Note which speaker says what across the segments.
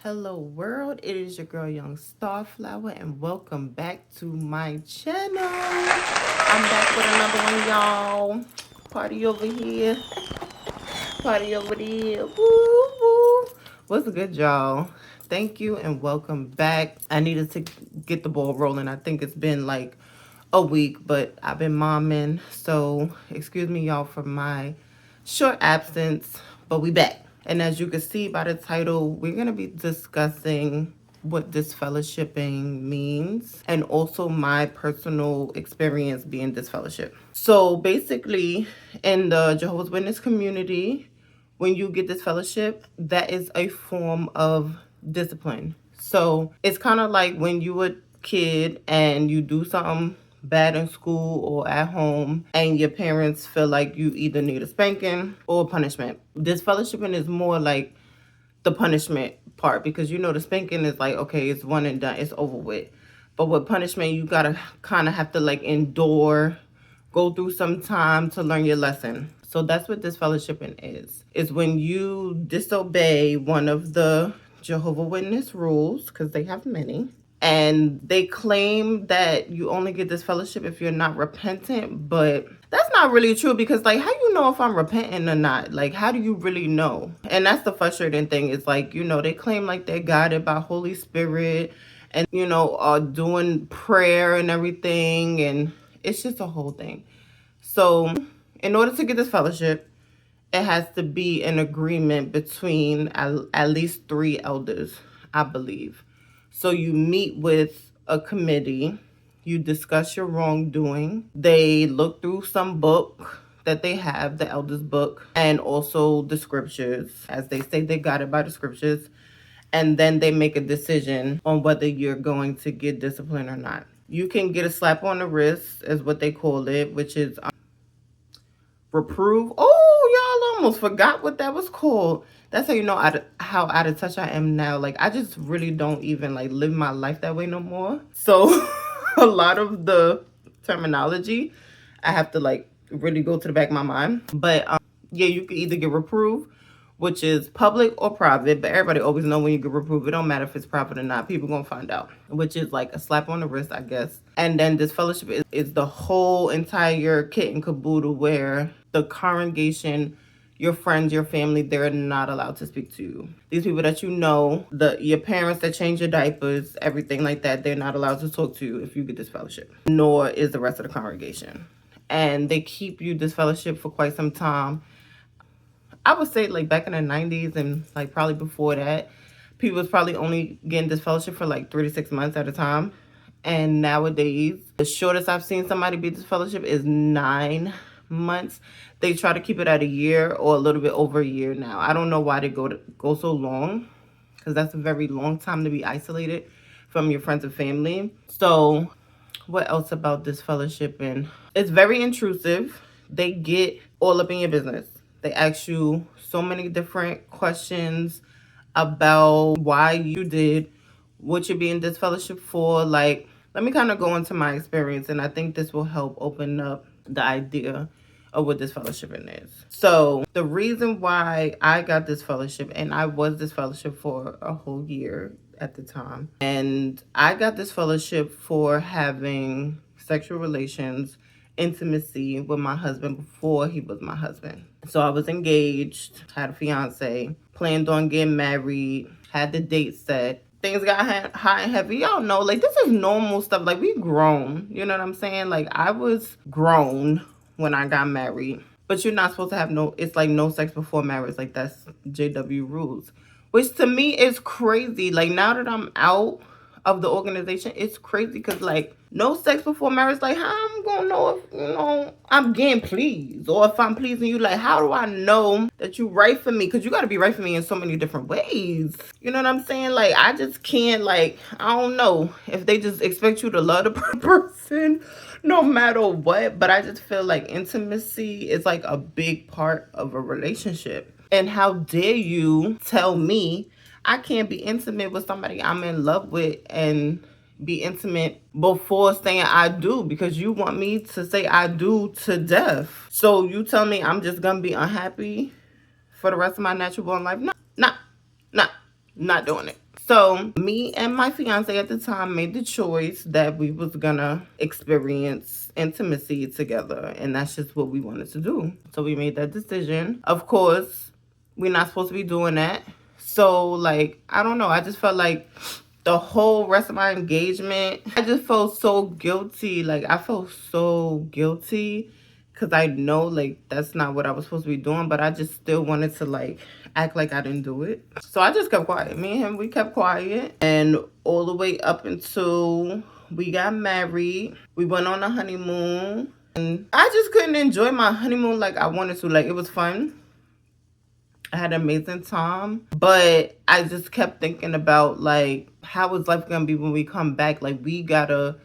Speaker 1: Hello world, it is your girl Young Starflower and welcome back to my channel. I'm back with another one, y'all. Party over here, party over there. Woo, woo. What's good, y'all? Thank you and welcome back. I needed to get the ball rolling. I think it's been like a week, but I've been momming, so excuse me y'all for my short absence, but we back. And as you can see by the title, we're going to be discussing what disfellowshipping means and also my personal experience being disfellowship. So basically, in the Jehovah's Witness community, when you get disfellowship, that is a form of discipline. So it's kind of like when you were a kid and you do something bad in school or at home and your parents feel like you either need a spanking or punishment. Disfellowshipping is more like the punishment part, because the spanking is like, okay, it's one and done, it's over with. But with punishment, you gotta kind of have to like endure, go through some time to learn your lesson. So that's what disfellowshipping is when you disobey one of the Jehovah Witness rules, because they have many. And they claim that you only get this fellowship if you're not repentant, but that's not really true, because like, how you know if I'm repentant or not? Like, how do you really know? And that's the frustrating thing. Is like, they claim like they're guided by Holy Spirit and are doing prayer and everything, and it's just a whole thing. So in order to get this fellowship, it has to be an agreement between at least 3 elders, I believe. So you meet with a committee, you discuss your wrongdoing. They look through some book that they have, the elders book, and also the scriptures. As they say, they got it by the scriptures. And then they make a decision on whether you're going to get disciplined or not. You can get a slap on the wrist, is what they call it, which is reprove. Oh, y'all almost forgot what that was called. That's how you know how out of touch I am now. Like, I just really don't even like live my life that way no more. So a lot of the terminology, I have to like really go to the back of my mind. But yeah, you can either get reproved, which is public or private, but everybody always know when you get reproved. It don't matter if it's private or not. People gonna find out, which is like a slap on the wrist, I guess. And then disfellowship is the whole entire kit and caboodle, where the congregation, your friends, your family, they're not allowed to speak to you. These people that your parents that change your diapers, everything like that, they're not allowed to talk to you if you get disfellowship, nor is the rest of the congregation. And they keep you disfellowship for quite some time. I would say like back in the 90s and like probably before that, people was probably only getting disfellowship for like 3 to 6 months at a time. And nowadays, the shortest I've seen somebody be disfellowship is 9 months. They try to keep it at a year or a little bit over a year now. I don't know why they go so long, because that's a very long time to be isolated from your friends and family. So what else about disfellowship? And it's very intrusive. They get all up in your business. They ask you so many different questions about why you did what you're being disfellowship for. Like, let me kind of go into my experience, and I think this will help open up the idea of what disfellowshipping is. So the reason why I got this fellowship, and I was this fellowship for a whole year at the time, and I got this fellowship for having sexual relations, intimacy with my husband before he was my husband. So I was engaged, had a fiance, planned on getting married, had the date set. Things got hot and heavy. Y'all know, like, this is normal stuff. Like, we grown. You know what I'm saying? Like, I was grown when I got married. But you're not supposed to have it's like no sex before marriage. Like, that's JW rules. Which to me is crazy. Like, now that I'm out of the organization, it's crazy, because like, no sex before marriage, like, how I'm gonna know if I'm getting pleased, or if I'm pleasing you? Like, how do I know that you right for me? Because you got to be right for me in so many different ways. You know what I'm saying? Like, I just can't, like, I don't know if they just expect you to love the person no matter what. But I just feel like intimacy is like a big part of a relationship. And how dare you tell me I can't be intimate with somebody I'm in love with and be intimate before saying I do, because you want me to say I do to death. So you tell me I'm just gonna be unhappy for the rest of my natural born life? No, not doing it. So me and my fiance at the time made the choice that we was gonna experience intimacy together, and that's just what we wanted to do. So we made that decision. Of course, we're not supposed to be doing that. So like, I don't know, I just felt like the whole rest of my engagement, I just felt so guilty. Like, I felt so guilty because I know, like, that's not what I was supposed to be doing, but I just still wanted to, like, act like I didn't do it. So I just kept quiet. Me and him, we kept quiet. And all the way up until we got married, we went on a honeymoon. And I just couldn't enjoy my honeymoon like I wanted to. Like, it was fun. I had an amazing time, but I just kept thinking about, like, how is life gonna be when we come back? Like, we gotta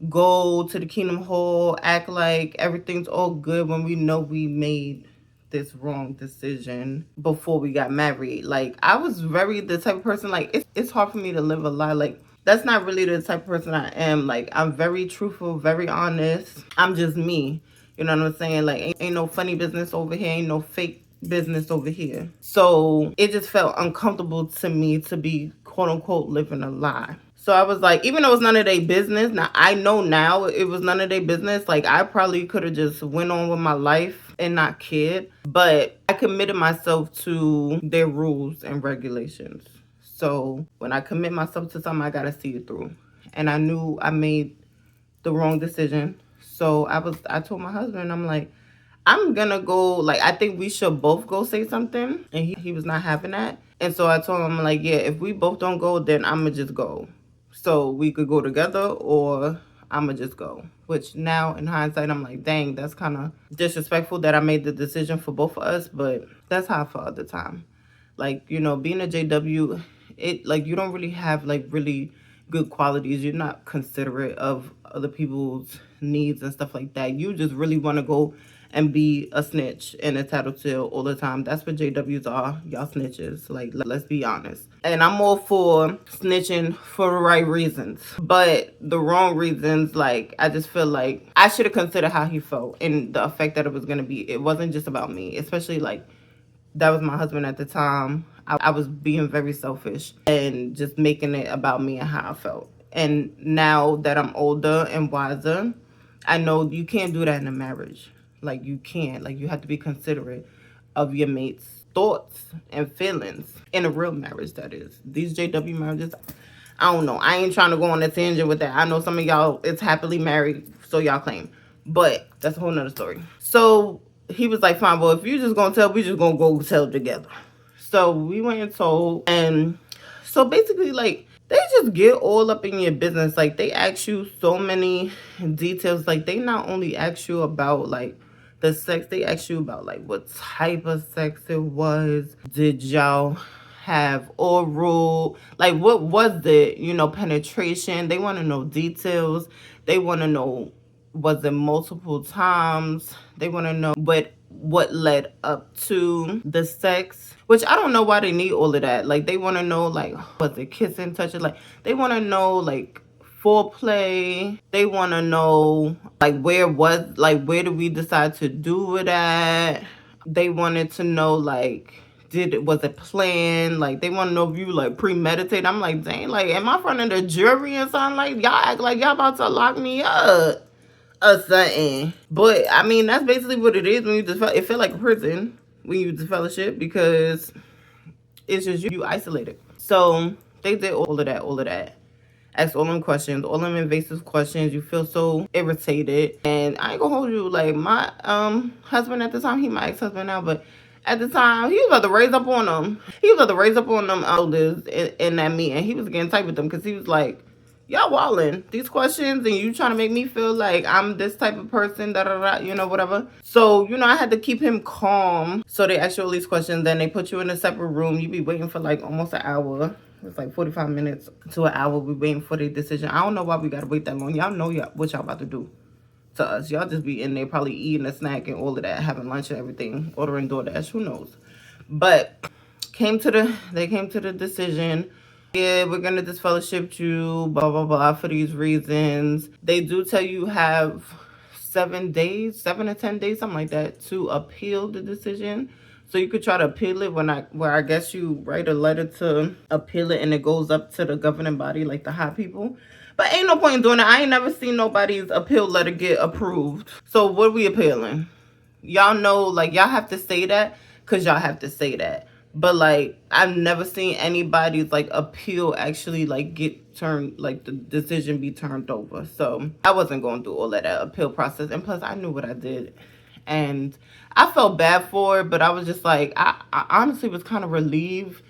Speaker 1: go to the Kingdom Hall, act like everything's all good when we know we made this wrong decision before we got married. Like, I was very the type of person, like, it's hard for me to live a lie. Like, that's not really the type of person I am. Like, I'm very truthful, very honest. I'm just me. You know what I'm saying? Like, ain't no funny business over here, ain't no fake business over here. So it just felt uncomfortable to me to be quote unquote living a lie. So I was like, even though it's none of their business, now I know now it was none of their business. Like, I probably could have just went on with my life and not cared, but I committed myself to their rules and regulations. So when I commit myself to something, I gotta see it through. And I knew I made the wrong decision. So I told my husband, I'm like, I'm gonna go, like, I think we should both go say something. And he was not having that. And so I told him, like, yeah, if we both don't go, then I'm gonna just go. So we could go together, or I'm gonna just go. Which now in hindsight, I'm like, dang, that's kind of disrespectful that I made the decision for both of us. But that's how I felt at the time. Like, you know, being a JW, it, like, you don't really have, like, really good qualities. You're not considerate of other people's needs and stuff like that. You just really want to go and be a snitch and a tattletale all the time. That's what JWs are. Y'all snitches. Like, let's be honest. And I'm all for snitching for the right reasons. But the wrong reasons, like, I just feel like I should have considered how he felt and the effect that it was going to be. It wasn't just about me, especially, like, that was my husband at the time. I was being very selfish and just making it about me and how I felt. And now that I'm older and wiser, I know you can't do that in a marriage. Like, you can't. Like, you have to be considerate of your mate's thoughts and feelings in a real marriage, that is. These JW marriages, I don't know. I ain't trying to go on a tangent with that. I know some of y'all is happily married, so y'all claim. But that's a whole nother story. So he was like, fine, well, if you just gonna tell, we just gonna go tell together. So we went and told. And so basically, like, they just get all up in your business. Like, they ask you so many details. Like, they not only ask you about, like, the sex, they ask you about, like, what type of sex it was. Did y'all have oral? Like, what was it? You know, penetration. They want to know details. They want to know, was it multiple times? They want to know what led up to the sex, which I don't know why they need all of that. Like, they want to know, like, was it kissing, touching? Like, they want to know, like, foreplay. They want to know, like, where did we decide to do it at? They wanted to know, like, was it planned? Like, they want to know if you, like, premeditate. I'm like, dang, like, am I front of the jury or something? Like, y'all act like y'all about to lock me up or something. But I mean, that's basically what it is when you it feel like a prison when you disfellowship, because it's just you isolated. So they did all of that. Asked all them questions, all them invasive questions. You feel so irritated. And I ain't gonna hold you, like, my husband at the time, he my ex-husband now, but at the time, he was about to raise up on them. He was about to raise up on them elders in that meeting. He was getting tight with them because he was like, y'all walling these questions and you trying to make me feel like I'm this type of person, you know, whatever. So, you know, I had to keep him calm. So they ask you all these questions, then they put you in a separate room. You be waiting for like almost an hour. It's like 45 minutes to an hour. We waiting for the decision. I don't know why we gotta wait that long. Y'all know what y'all about to do to us. Y'all just be in there probably eating a snack and all of that, having lunch and everything, ordering DoorDash, who knows. But they came to the decision, yeah, we're gonna disfellowship you, blah blah blah, for these reasons. They do tell you have 7 to 10 days, something like that, to appeal the decision. So you could try to appeal it where I guess you write a letter to appeal it and it goes up to the governing body, like the high people. But ain't no point in doing it. I ain't never seen nobody's appeal letter get approved. So what are we appealing? Y'all know, like, y'all have to say that because y'all have to say that. But, like, I've never seen anybody's, like, appeal actually, like, get turned, like, the decision be turned over. So I wasn't going through all of that appeal process. And plus, I knew what I did. And I felt bad for it, but I was just like, I honestly was kind of relieved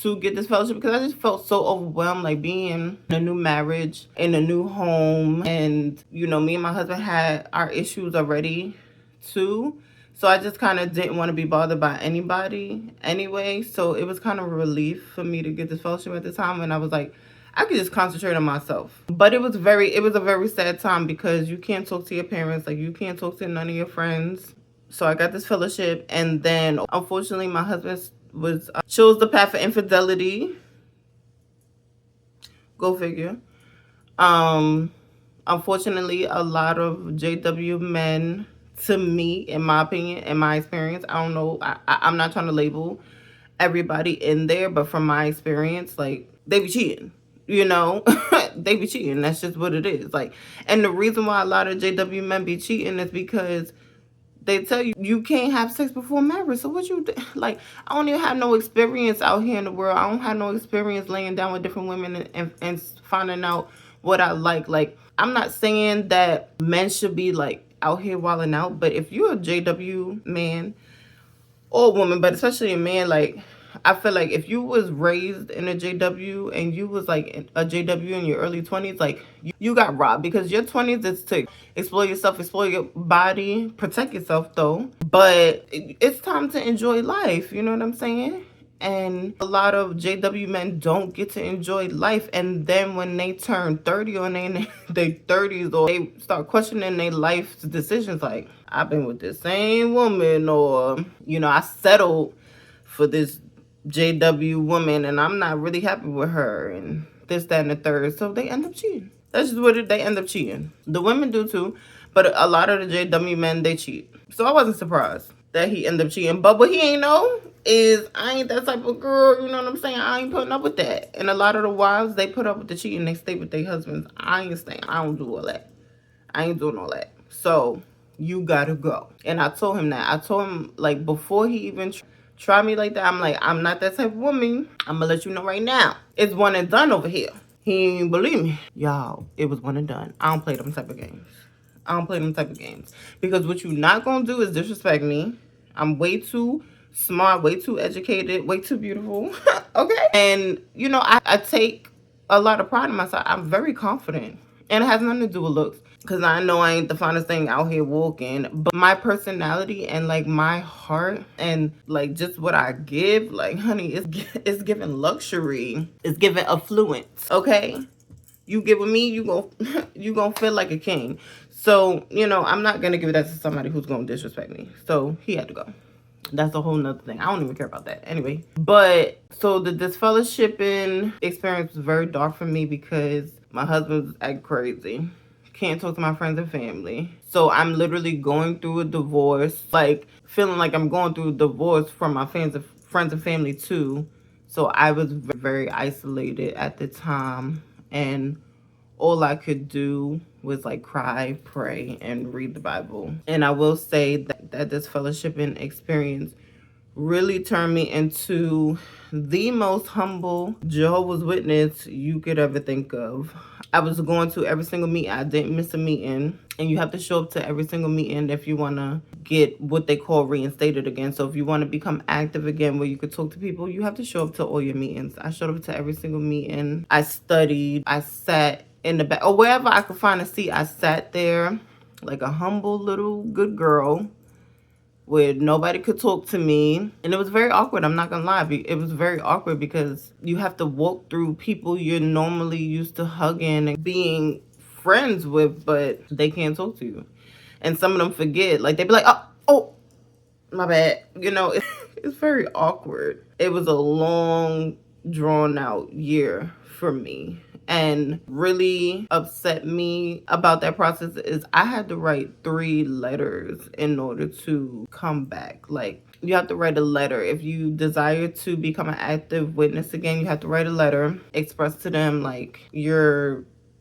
Speaker 1: to get this fellowship because I just felt so overwhelmed, like being in a new marriage, in a new home. And, you know, me and my husband had our issues already too. So I just kind of didn't want to be bothered by anybody anyway. So it was kind of a relief for me to get this fellowship at the time. And I was like, I could just concentrate on myself. But it was a very sad time because you can't talk to your parents. Like, you can't talk to none of your friends. So I got this fellowship. And then, unfortunately, my husband chose the path of infidelity. Go figure. Unfortunately, a lot of JW men, to me, in my opinion, in my experience, I don't know, I'm not trying to label everybody in there, but from my experience, like, they be cheating, you know. They be cheating. That's just what it is. Like, and the reason why a lot of JW men be cheating is because they tell you you can't have sex before marriage. So what you do? Like, I don't even have no experience out here in the world. I don't have no experience laying down with different women and finding out what I like. Like, I'm not saying that men should be like out here wilding out, but if you're a JW man or woman, but especially a man, like, I feel like if you was raised in a JW and you was like a JW in your early 20s, like, you got robbed, because your 20s is to explore yourself, explore your body, protect yourself though, but it's time to enjoy life, you know what I'm saying? And a lot of JW men don't get to enjoy life, and then when they turn 30 or they 30s, or they start questioning their life decisions, like, I've been with the same woman, or, you know, I settled for this JW woman and I'm not really happy with her, and this, that, and the third. So they end up cheating. That's just what they end up cheating. The women do too, but a lot of the JW men, they cheat. So I wasn't surprised that he ended up cheating. But what he ain't know is I ain't that type of girl, you know what I'm saying? I ain't putting up with that. And a lot of the wives, they put up with the cheating, they stay with their husbands. I ain't staying. I don't do all that. I ain't doing all that. So you gotta go. And I told him that. I told him, like, before he even tried me like that, I'm like, I'm not that type of woman. I'm gonna let you know right now. It's one and done over here. He ain't believe me. Y'all, it was one and done. I don't play them type of games. I don't play them type of games. Because what you not gonna do is disrespect me. I'm way too smart, way too educated, way too beautiful. Okay? And, you know, I take a lot of pride in myself. I'm very confident. And it has nothing to do with looks. Because I know I ain't the finest thing out here walking. But my personality and, like, my heart and, like, just what I give, like, honey, it's giving luxury. It's giving affluence. Okay? You get with me, you gonna feel like a king. So, you know, I'm not gonna give that to somebody who's gonna disrespect me. So he had to go. That's a whole nother thing. I don't even care about that. Anyway. But so the disfellowshipping experience was very dark for me because my husband's act crazy. Can't talk to my friends and family. So I'm literally going through a divorce, like feeling like I'm going through a divorce from my friends and family too. So I was very isolated at the time, and all I could do was like cry, pray, and read the Bible. And I will say that this fellowshipping experience really turned me into the most humble Jehovah's Witness you could ever think of. I was going to every single meeting. I didn't miss a meeting. And you have to show up to every single meeting if you want to get what they call reinstated again. So if you want to become active again where you could talk to people, you have to show up to all your meetings. I showed up to every single meeting. I studied. I sat in the back, or wherever I could find a seat. I sat there like a humble little good girl where nobody could talk to me. And it was very awkward. I'm not gonna lie. It was very awkward because you have to walk through people you're normally used to hugging and being friends with, but they can't talk to you. And some of them forget. Like, they be like, oh, my bad. You know, it's very awkward. It was a long, drawn out year for me. and really upset me about that process is I had to write 3 letters in order to come back. Like, you have to write a letter. If you desire to become an active witness again, you have to write a letter, express to them like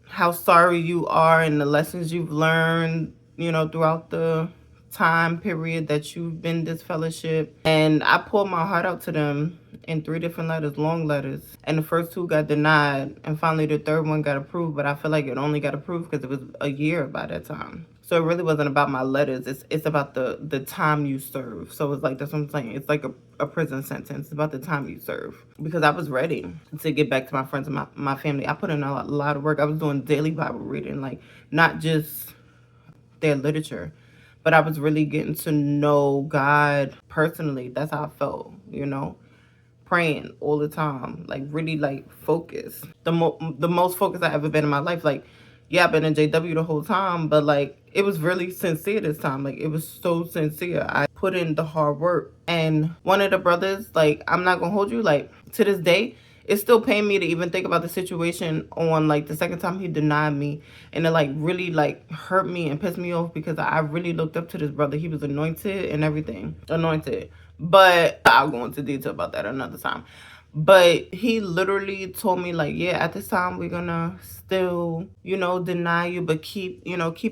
Speaker 1: how sorry you are and the lessons you've learned, throughout the time period that you've been disfellowshipped. And I poured my heart out to them in 3 different letters, long letters. And the first 2 got denied. And finally the third one got approved. But I feel like it only got approved because it was a year by that time. So it really wasn't about my letters. It's about the time you serve. So it's like, that's what I'm saying. It's like a prison sentence. It's about the time you serve. Because I was ready to get back to my friends and my family. I put in a lot of work. I was doing daily Bible reading. Like, not just their literature, but I was really getting to know God personally. That's how I felt, praying all the time, like really like focused. The most focused I ever been in my life. Like, yeah, I've been in JW the whole time, but like it was really sincere this time. Like, it was so sincere. I put in the hard work. And one of the brothers, like, I'm not gonna hold you, like, to this day, it's still paying me to even think about the situation on like the second time he denied me. And it like really like hurt me and pissed me off because I really looked up to this brother. He was anointed and everything. Anointed. But I'll go into detail about that another time. But he literally told me like, yeah, at this time we're gonna still, deny you, but keep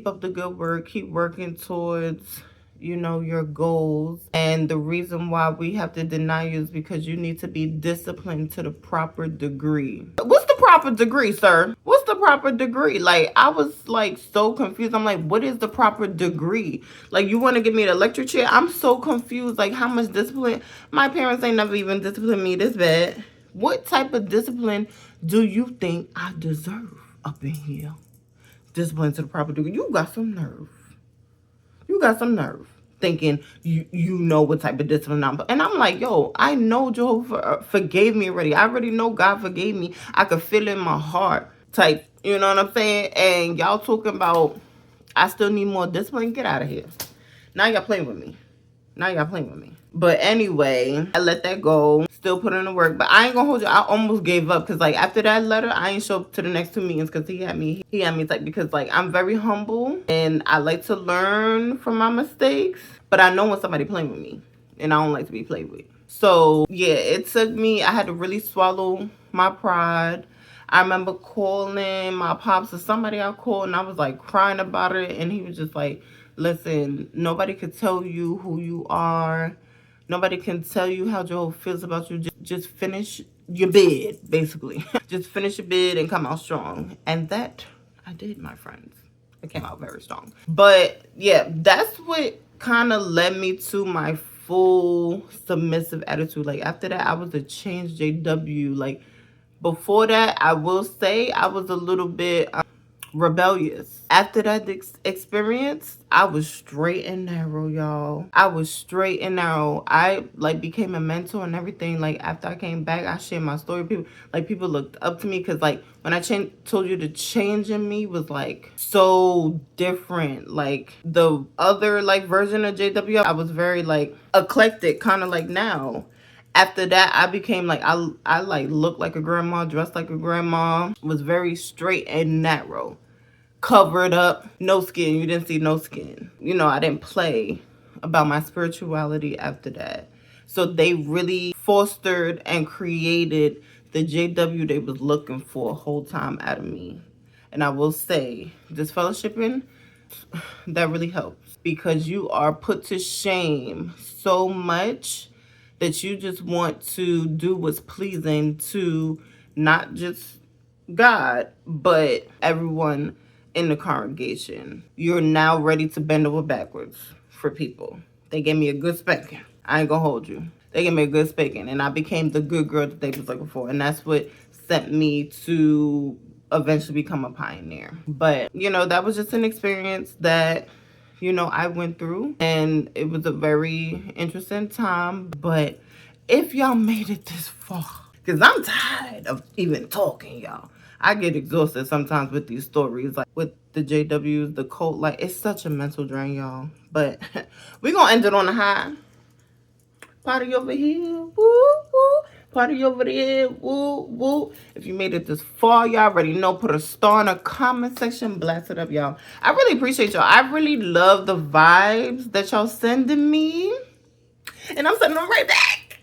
Speaker 1: up the good work, keep working towards, your goals. And the reason why we have to deny you is because you need to be disciplined to the proper degree. What's the proper degree, sir? What's the proper degree? Like, I was like so confused. I'm like, what is the proper degree? Like, you want to give me the electric chair? I'm so confused. Like, how much discipline? My parents ain't never even disciplined me this bad. What type of discipline do you think I deserve up in here? Discipline to the proper degree. You got some nerve. You got some nerve thinking you know what type of discipline I'm. And I'm like, yo, I know Jehovah forgave me already. I already know God forgave me. I could feel it in my heart type. You know what I'm saying? And y'all talking about I still need more discipline. Get out of here. Now y'all playing with me. But anyway, I let that go. Still put in the work. But I ain't gonna hold you. I almost gave up. Because like after that letter, I ain't show up to the next 2 meetings. Because he had me like, because like I'm very humble. And I like to learn from my mistakes. But I know when somebody playing with me. And I don't like to be played with. So yeah, it took me. I had to really swallow my pride. I remember calling my pops or somebody I called. And I was like crying about it. And he was just like, listen, nobody could tell you who you are. Nobody can tell you how Jehovah feels about you. Just finish your bid, basically. Just finish your bid and come out strong. And that I did, my friends. I came out very strong. But yeah, that's what kind of led me to my full submissive attitude. Like after that, I was a changed JW. Like before that, I will say I was a little bit rebellious. After that experience, I was straight and narrow, y'all. I was straight and narrow. I like became a mentor and everything. Like after I came back, I shared my story. People looked up to me because like when I told you the change in me was like so different. Like the other like version of JW, I was very like eclectic, kind of like now. After that, I became like, I like looked like a grandma, dressed like a grandma, was very straight and narrow, covered up, no skin. You didn't see no skin. I didn't play about my spirituality after that. So they really fostered and created the JW they was looking for a whole time out of me. And I will say, disfellowshipping, that really helps because you are put to shame so much that you just want to do what's pleasing to not just God, but everyone in the congregation. You're now ready to bend over backwards for people. They gave me a good spanking. I ain't gonna hold you. They gave me a good spanking, and I became the good girl that they was looking for. And that's what sent me to eventually become a pioneer. But, that was just an experience that I went through, and it was a very interesting time. But if y'all made it this far, because I'm tired of even talking, y'all. I get exhausted sometimes with these stories, like with the JWs, the cult. Like, it's such a mental drain, y'all. But we're going to end it on a high. Party over here. Woo, woo. Party over there. Woo, woo. If you made it this far, y'all already know. Put a star in the comment section. Blast it up, y'all. I really appreciate y'all. I really love the vibes that y'all sending me. And I'm sending them right back.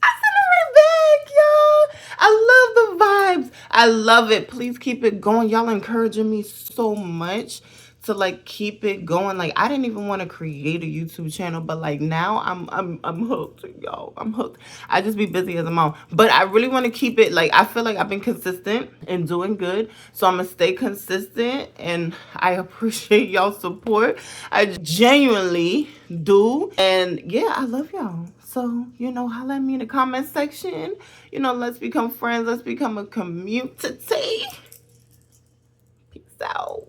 Speaker 1: I'm sending them right back, y'all. I love the vibes. I love it. Please keep it going. Y'all encouraging me so much to like keep it going. Like I didn't even want to create a YouTube channel, but like now I'm hooked, y'all. I'm hooked. I just be busy as a mom, but I really want to keep it. Like I feel like I've been consistent and doing good, so I'm gonna stay consistent. And I appreciate y'all support. I genuinely do, and yeah, I love y'all. So, you know, holla at me in the comment section. You know, let's become friends. Let's become a community. Peace out.